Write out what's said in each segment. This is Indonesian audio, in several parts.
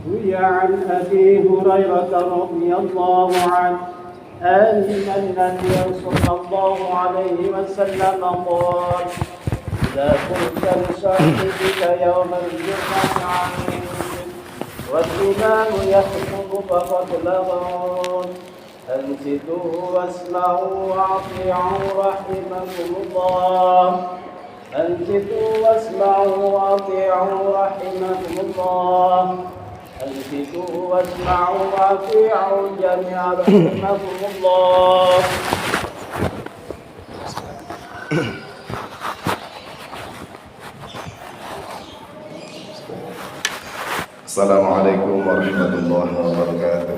روي عن أبي هريرة رضي الله عنه أن النبي صلى الله عليه وسلم قال: إذا قلت لصاحبك يوم الجمعة عنك والإمام يخطب فقد لغوت أنصتوا واسمعوا وأطيعوا رحمكم الله. أنصتوا واسمعوا وأطيعوا رحمكم الله. أنصتوا واسمعوا وأطيعوا الجميع رحمكم الله. Assalamualaikum warahmatullahi wabarakatuh.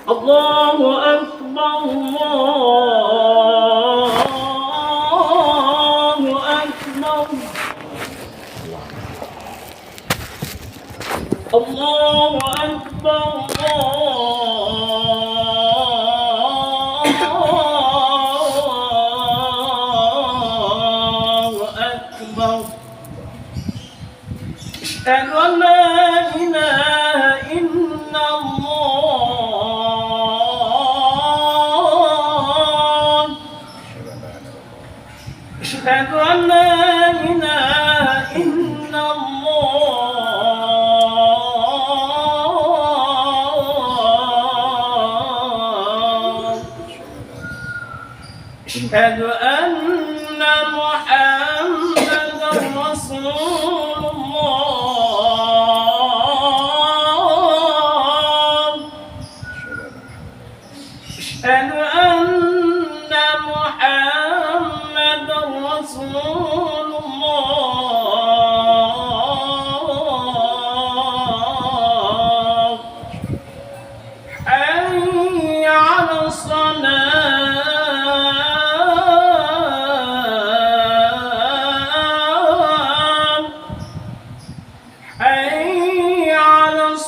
Allahu Akbar, Allahu Akbar, Allahu Akbar, Allahu Akbar. Asyhadu an la ilaha illallah. Asyhadu an la ilaha illallah. Asyhadu anna Muhammadan Rasulullah. Asyhadu anna Muhammadan Rasulullah. Hayya 'alas salah. حي على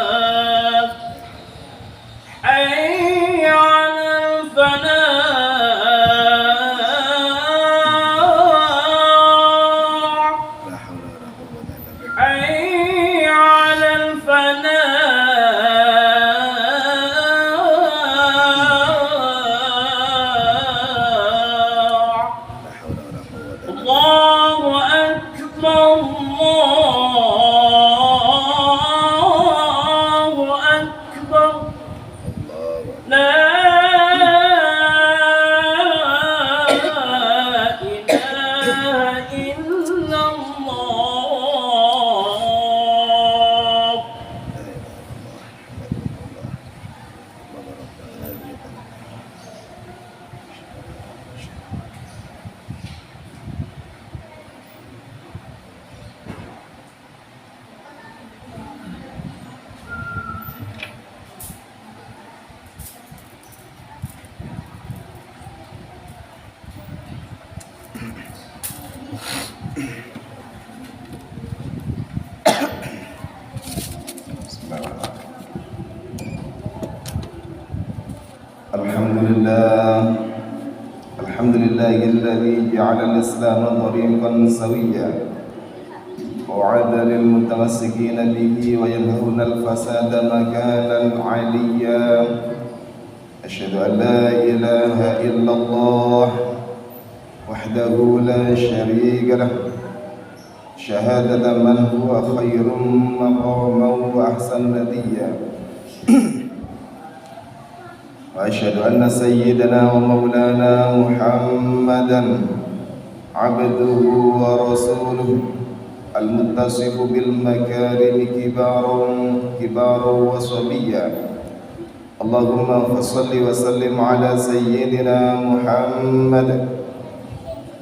الصلاة. حي على الفلاح. حي على الفلاح. الله أكبر، الله أكبر، لا إله إلا الله. الحمد لله الذي جعل الإسلام طريقا سويا ووعد للمتمسكين به وينهون الفساد مكانا عليا. أشهد أن لا إله إلا الله وحده لا شريك له شهادة من هو خير مقاما وأحسن نديا. وأشهد أن سيدنا ومولانا محمدا عبده ورسوله المتصف بالمكارم كبارا وصبيا. اللهم فصل وسلم على سيدنا محمد.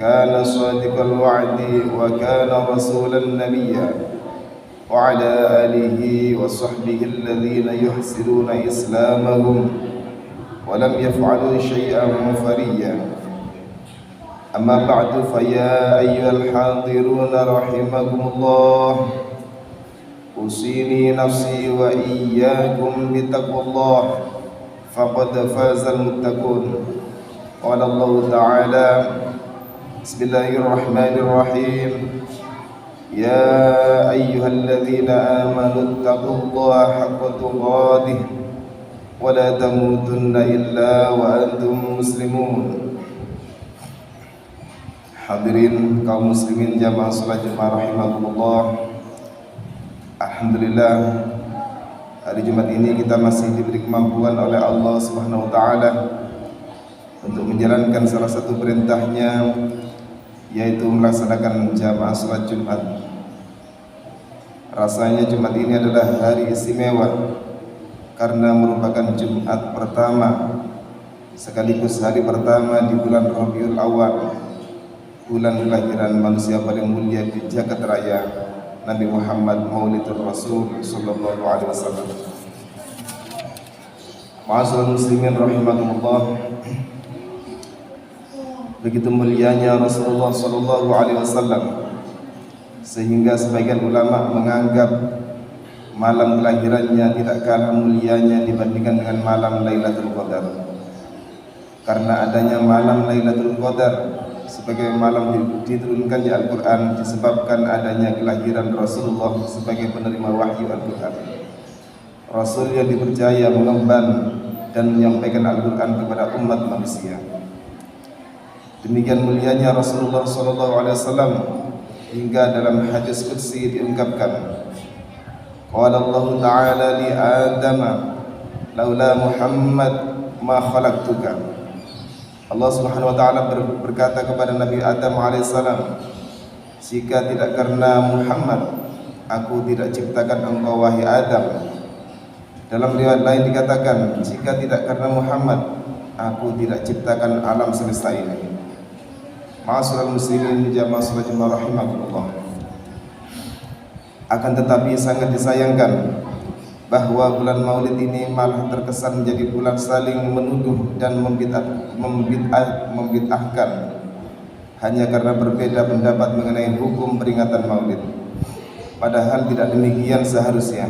كان صادق الوعد وكان رسولا نبيا، وعلى آله وصحبه الذين يحسنون إسلامهم ولم يفعلوا شيئا فريا. أما بعد فيا أيها الحاضرون رحمكم الله، أوصيني نفسي وإياكم بتقوى الله فقد فاز المتقون. Qala Allah Ta'ala, Bismillahirrahmanirrahim. Ya ayyuhalladzina amanu taqullaha haqqa tuqatih wa la tamutunna illa wa antum muslimun. Hadirin kaum muslimin jamaah salat Jumat rahimakumullah. Alhamdulillah, hari Jumat ini kita masih diberi kemampuan oleh Allah Subhanahu wa taala untuk menjalankan salah satu perintahnya, yaitu melaksanakan jamaah salat Jumat. Rasanya Jumat ini adalah hari istimewa karena merupakan Jumat pertama sekaligus hari pertama di bulan Rabiul Awal, bulan kelahiran manusia paling mulia di jagat raya, Nabi Muhammad Maulidur Rasul sallallahu alaihi wasallam. Ma'asyiral muslimin rahimakumullah. Begitu mulianya Rasulullah sallallahu alaihi wasallam sehingga sebagian ulama menganggap malam kelahirannya tidak kalah mulianya dibandingkan dengan malam Lailatul Qadar. Karena adanya malam Lailatul Qadar sebagai malam diturunkan di Al-Quran disebabkan adanya kelahiran Rasulullah sebagai penerima wahyu Al-Quran, Rasul yang dipercaya mengemban dan menyampaikan Al-Quran kepada umat manusia. Demikian mulianya Rasulullah SAW hingga dalam hadis qudsi diungkapkan, qala Allah Ta'ala li Adam laula Muhammad ma khalaqtuka. Allah Subhanahu wa taala berkata kepada Nabi Adam alaihissalam, jika tidak karena Muhammad aku tidak ciptakan engkau wahai Adam. Dalam riwayat lain dikatakan, jika tidak karena Muhammad aku tidak ciptakan alam semesta ini. Ma'asyiral muslimin jamaah salat Jumat rahimakumullah. Akan tetapi sangat disayangkan bahwa bulan Maulid ini malah terkesan menjadi bulan saling menuduh dan membid'ahkan hanya karena berbeda pendapat mengenai hukum peringatan Maulid. Padahal tidak demikian seharusnya.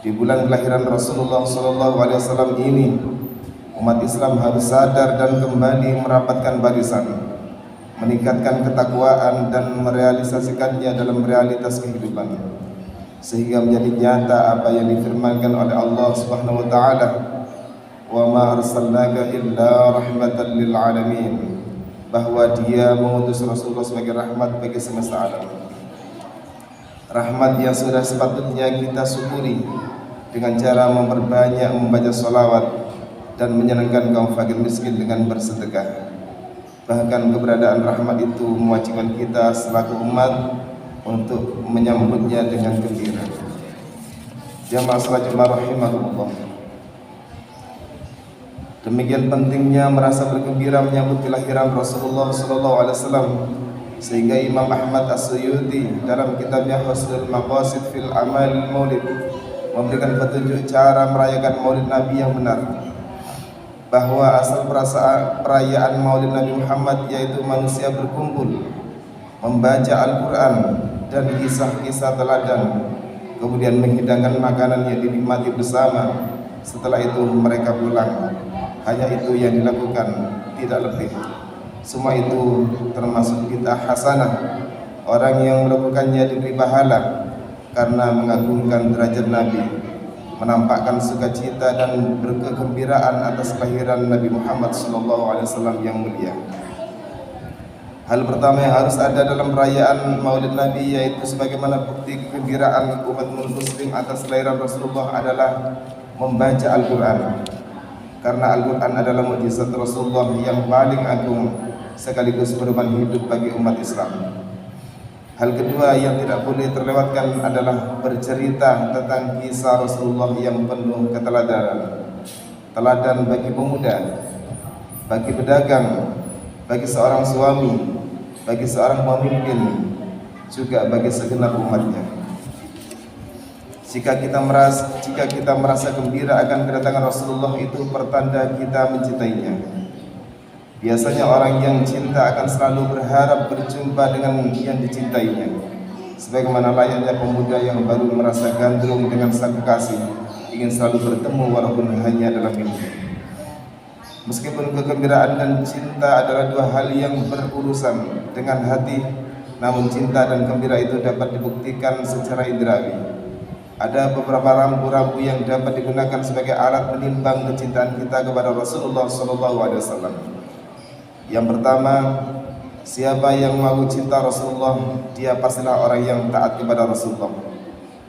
Di bulan kelahiran Rasulullah SAW ini, umat Islam harus sadar dan kembali merapatkan barisan, meningkatkan ketakwaan dan merealisasikannya dalam realitas kehidupan, sehingga menjadi nyata apa yang difirmankan oleh Allah Subhanahu wa taala, wa ma arsalnaka illa rahmatan lil alamin, bahwa Dia mengutus Rasulullah sebagai rahmat bagi semesta alam. Rahmat yang sudah sepatutnya kita syukuri dengan cara memperbanyak membaca sholawat dan menyenangkan kaum fakir miskin dengan bersedekah. Bahkan keberadaan rahmat itu mewajibkan kita selaku umat untuk menyambutnya dengan gembira. Jamaah salat Jumat rahimakumullah. Demikian pentingnya merasa bergembira menyambut kelahiran Rasulullah SAW, sehingga Imam Ahmad As-Suyuti dalam kitabnya Husnul Maqasid fil Amal Maulid memberikan petunjuk cara merayakan Maulid Nabi yang benar, bahwa asal perayaan Maulid Nabi Muhammad yaitu manusia berkumpul membaca Al-Quran dan kisah-kisah teladan, kemudian menghidangkan makanan yang dinikmati bersama. Setelah itu mereka pulang. Hanya itu yang dilakukan, tidak lebih. Semua itu termasuk bid'ah hasanah. Orang yang melakukannya diberi pahala karena mengagungkan derajat Nabi, menampakkan sukacita dan berkegembiraan atas kelahiran Nabi Muhammad SAW yang mulia. Hal pertama yang harus ada dalam perayaan Maulid Nabi, yaitu sebagaimana bukti kegembiraan umat muslim atas kelahiran Rasulullah, adalah membaca Al-Quran. Karena Al-Quran adalah mukjizat Rasulullah yang paling agung sekaligus pedoman hidup bagi umat Islam. Hal kedua yang tidak boleh terlewatkan adalah bercerita tentang kisah Rasulullah yang penuh keteladanan. Teladan bagi pemuda, bagi pedagang, bagi seorang suami, bagi seorang pemimpin, juga bagi segenap umatnya. Jika kita merasa gembira akan kedatangan Rasulullah, itu pertanda kita mencintainya. Biasanya orang yang cinta akan selalu berharap berjumpa dengan yang dicintainya, sebagaimana layaknya pemuda yang baru merasa gandrung dengan sang kekasih, ingin selalu bertemu walaupun hanya dalam mimpi. Meskipun kegembiraan dan cinta adalah dua hal yang berurusan dengan hati, namun cinta dan gembira itu dapat dibuktikan secara indrawi. Ada beberapa rambu-rambu yang dapat digunakan sebagai alat menimbang kecintaan kita kepada Rasulullah SAW. Yang pertama, siapa yang mau cinta Rasulullah, dia pastilah orang yang taat kepada Rasulullah.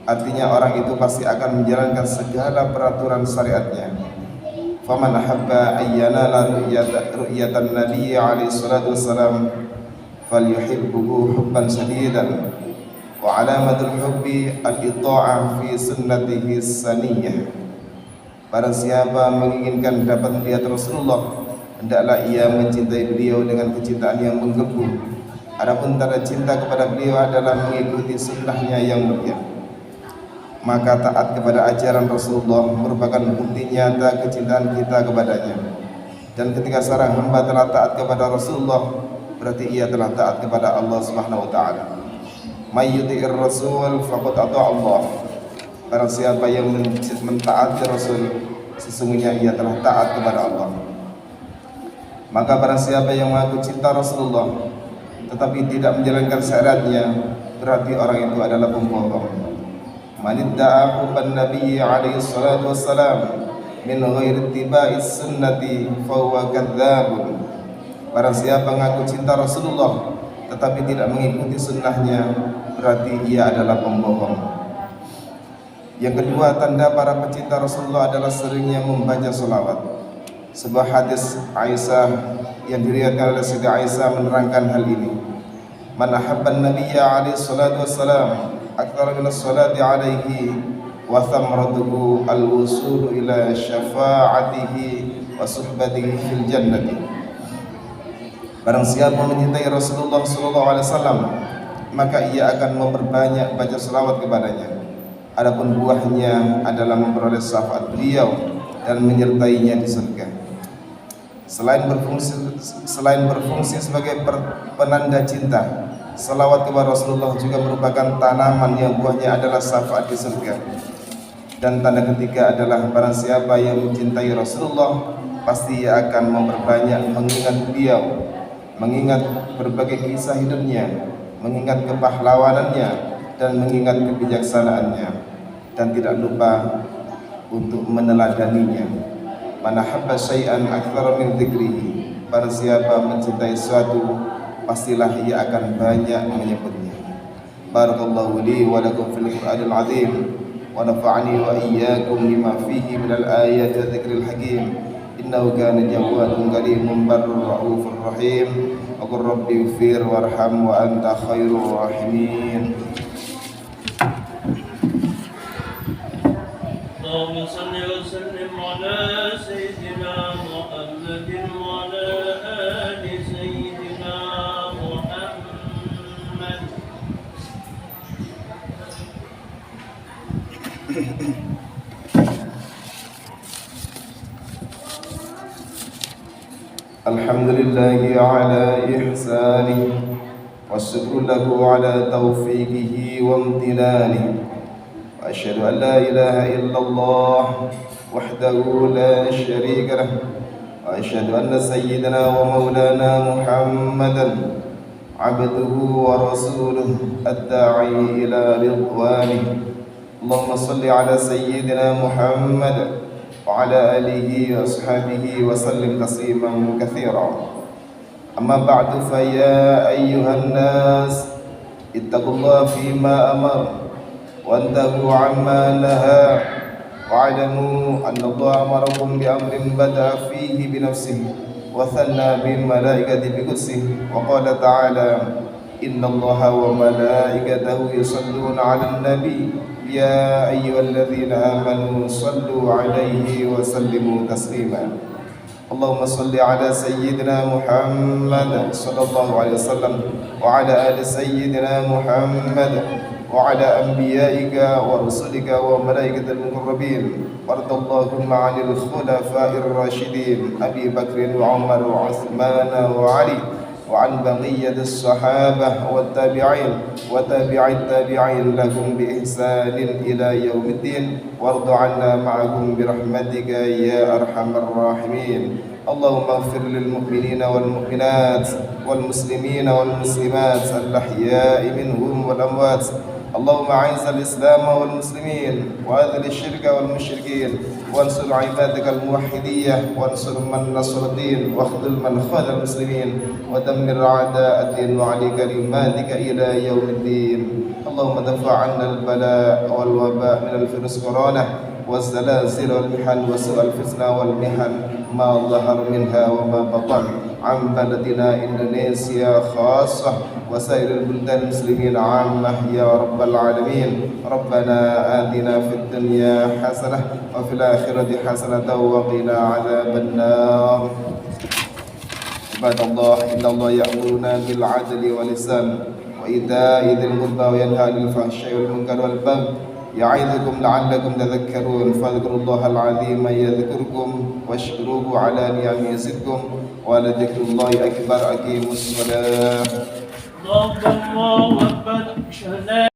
Artinya orang itu pasti akan menjalankan segala peraturan syariatnya. Faman ahabba ayyana ru'yatan Nabi alaihi salatu wassalam falyuhibbuhu hubban shadidan wa alamatul hubbi al-ita'ah fi sunnatihi saniyah. Barang siapa menginginkan dapat melihat Rasulullah, hendaklah ia mencintai beliau dengan kecintaan yang menggebu. Adapun tanda cinta kepada beliau adalah mengikuti sunnahnya yang mulia. Maka taat kepada ajaran Rasulullah merupakan bukti nyata kecintaan kita kepadanya. Dan ketika seorang hamba telah taat kepada Rasulullah, berarti ia telah taat kepada Allah Subhanahu wa taala. May yuti'ir rasul faqad ata'a Allah. Barang siapa yang mentaati Rasul, sesungguhnya ia telah taat kepada Allah. Maka barang siapa yang mengaku cinta Rasulullah tetapi tidak menjalankan syariatnya, berarti orang itu adalah pembohong. Man idda'a hubban Nabi alaihi salatu wassalam min ghairi ittiba'is sunnati fa huwa kadzdzabun. Barang siapa mengaku cinta Rasulullah tetapi tidak mengikuti sunnahnya, berarti ia adalah pembohong. Yang kedua, tanda para pecinta Rasulullah adalah seringnya membaca salawat. Sebuah hadis Aisyah yang diriwayatkan oleh Siti Aisyah menerangkan hal ini. Man ahabban Nabiyya alaihi salatu wassalam akthar min as-salati alaihi wa thamratuhu al-wusul ila syafa'atihi wa suhbatihi fil jannati. Barang siapa mencintai Rasulullah SAW, maka ia akan memperbanyak baca selawat kepadanya. Adapun buahnya adalah memperoleh syafaat beliau dan menyertainya di surga. Selain berfungsi sebagai penanda cinta, salawat kepada Rasulullah juga merupakan tanaman yang buahnya adalah syafaat di surga. Dan tanda ketiga adalah barang siapa yang mencintai Rasulullah, pasti ia akan memperbanyak mengingat beliau, mengingat berbagai kisah hidupnya, mengingat kepahlawanannya, dan mengingat kebijaksanaannya, dan tidak lupa untuk meneladaninya. Man ahabba syai'an aktsara min dzikrihi. Barang siapa mencintai sesuatu, pastilah ia akan banyak menyebutnya. Barakallahu li wa lakum fil Qur'anil azim wa nafa'ani wa iyyakum lima fihi minal ayati wa dzikril hakim. Innahu kana jawwadun karimun barrur raufur rahim. Wa qur rabbi ighfir warham wa anta khairur rahimin. اللهم صل وسلم على سيدنا محمد وعلى آل سيدنا محمد. الحمد لله على إحسانه والشكر له على توفيقه وامتنانه. وأشهد أن لا إله إلا الله وحده لا شريك له. وأشهد أن سيدنا ومولانا محمدا عبده ورسوله الداعي إلى رضوانه. اللهم صل على سيدنا محمد وعلى آله وأصحابه وسلم تسليما كثيرا. أما بعد فيا أيها الناس اتقوا الله فيما أمر وانتهوا عما نهى واعلموا أن الله أمركم بأمر بدأ فيه بنفسه وثنى بالملائكة بقدسه وقال تعالى إن الله وملائكته يصلون على النبي يا أيها الذين آمنوا صلوا عليه وسلموا تسليما. اللهم صل على سيدنا محمد صلى الله عليه وسلم وعلى آل سيدنا محمد وعلى أنبيائك ورسلك وملائكة المقربين. وارض اللهم عن الخلفاء الراشدين أبي بكر وعمر وعثمان وعلي وعن بقية الصحابة والتابعين وتابع التابعين لهم بإحسان إلى يوم الدين وارض عنا معهم برحمتك يا أرحم الراحمين. اللهم اغفر للمؤمنين والمؤمنات والمسلمين والمسلمات الأحياء منهم والأموات. اللهم أعز الإسلام والمسلمين وأذل الشرك والمشركين وانصر عبادك الموحدية وانصر من نصر الدين واخذل من خذل المسلمين ودمر أعداء الدين وعلي كلماتك إلى يوم الدين. اللهم دفع عنا البلاء والوباء من الفيروس كورونا والزلازل والمحن وسوء الفتنة والمحن ما ظهر منها وما بطن عن بلدنا إندونيسيا خاصة وسائر البلدان المسلمين عامة يا رب العالمين. ربنا آتنا في الدنيا حسنة وفي الآخرة حسنة وقنا عذاب النار. عباد الله إن الله يأمرنا بالعدل والإحسان وإيتاء ذي القربى وينهى عن الفحشاء والمنكر والبغي يعظكم لعلكم تذكرون فاذكروا الله العظيم يذكركم واشكروه على نعمه يزدكم ولذكر الله أكبر. أقيموا الصلاة. الله أكبر.